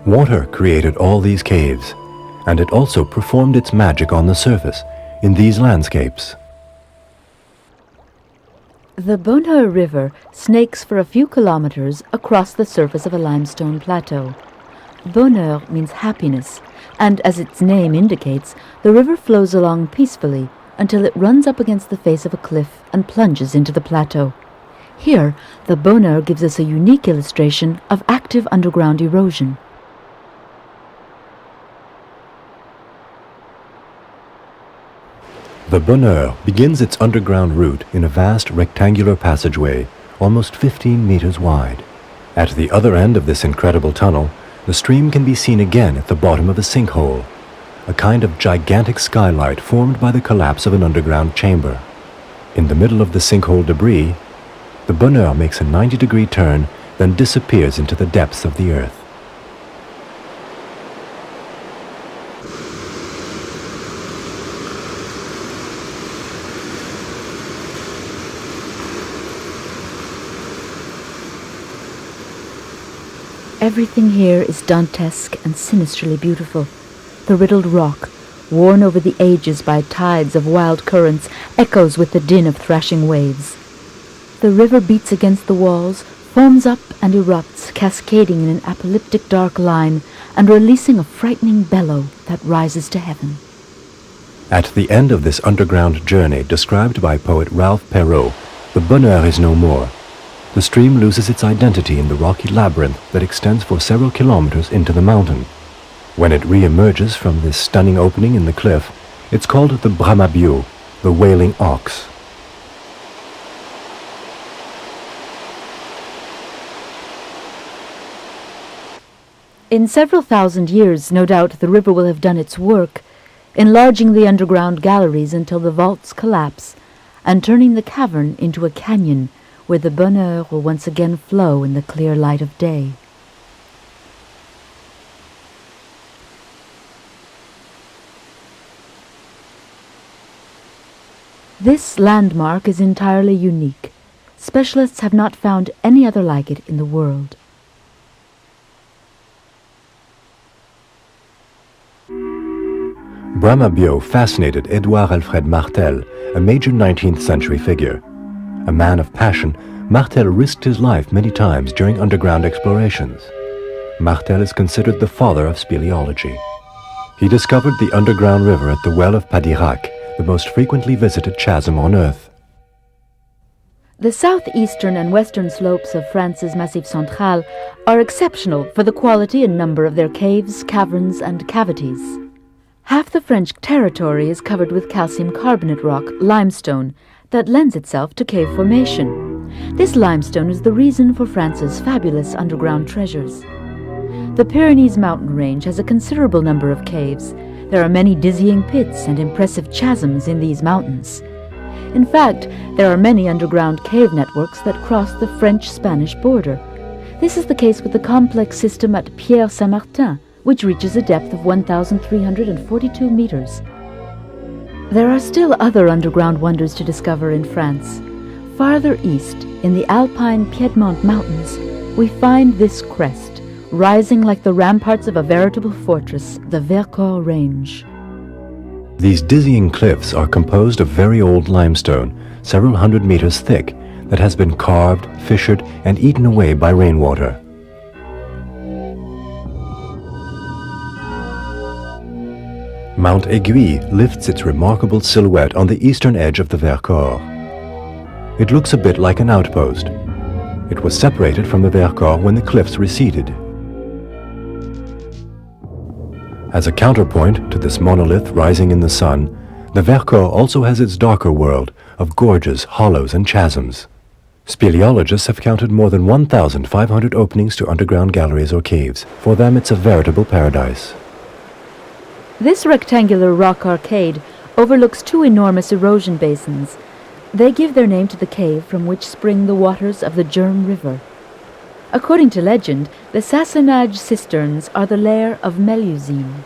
Water created all these caves, and it also performed its magic on the surface in these landscapes. The Bonheur River snakes for a few kilometers across the surface of a limestone plateau. Bonheur means happiness, and as its name indicates, the river flows along peacefully until it runs up against the face of a cliff and plunges into the plateau. Here, the Bonheur gives us a unique illustration of active underground erosion. The Bonheur begins its underground route in a vast rectangular passageway, almost 15 meters wide. At the other end of this incredible tunnel, the stream can be seen again at the bottom of a sinkhole, a kind of gigantic skylight formed by the collapse of an underground chamber. In the middle of the sinkhole debris, the Bonheur makes a 90-degree turn, then disappears into the depths of the earth. Everything here is Dantesque and sinisterly beautiful. The riddled rock, worn over the ages by tides of wild currents, echoes with the din of thrashing waves. The river beats against the walls, foams up and erupts, cascading in an apocalyptic dark line and releasing a frightening bellow that rises to heaven. At the end of this underground journey described by poet Ralph Perrault, the Bonheur is no more. The stream loses its identity in the rocky labyrinth that extends for several kilometers into the mountain. When it re-emerges from this stunning opening in the cliff, it's called the Bramabiau, the wailing ox. In several thousand years, no doubt, the river will have done its work, enlarging the underground galleries until the vaults collapse, and turning the cavern into a canyon where the Bonheur will once again flow in the clear light of day. This landmark is entirely unique. Specialists have not found any other like it in the world. Bramabiau fascinated Édouard Alfred Martel, a major 19th century figure. A man of passion, Martel risked his life many times during underground explorations. Martel is considered the father of speleology. He discovered the underground river at the well of Padirac, the most frequently visited chasm on Earth. The southeastern and western slopes of France's Massif Central are exceptional for the quality and number of their caves, caverns, and cavities. Half the French territory is covered with calcium carbonate rock, limestone, that lends itself to cave formation. This limestone is the reason for France's fabulous underground treasures. The Pyrenees mountain range has a considerable number of caves. There are many dizzying pits and impressive chasms in these mountains. In fact, there are many underground cave networks that cross the French-Spanish border. This is the case with the complex system at Pierre St-Martin, which reaches a depth of 1,342 meters. There are still other underground wonders to discover in France. Farther east, in the Alpine Piedmont Mountains, we find this crest, rising like the ramparts of a veritable fortress, the Vercors Range. These dizzying cliffs are composed of very old limestone, several hundred meters thick, that has been carved, fissured, and eaten away by rainwater. Mount Aiguille lifts its remarkable silhouette on the eastern edge of the Vercors. It looks a bit like an outpost. It was separated from the Vercors when the cliffs receded. As a counterpoint to this monolith rising in the sun, the Vercors also has its darker world of gorges, hollows, and chasms. Speleologists have counted more than 1,500 openings to underground galleries or caves. For them, it's a veritable paradise. This rectangular rock arcade overlooks two enormous erosion basins. They give their name to the cave from which spring the waters of the Germ River. According to legend, the Sassenage cisterns are the lair of Melusine.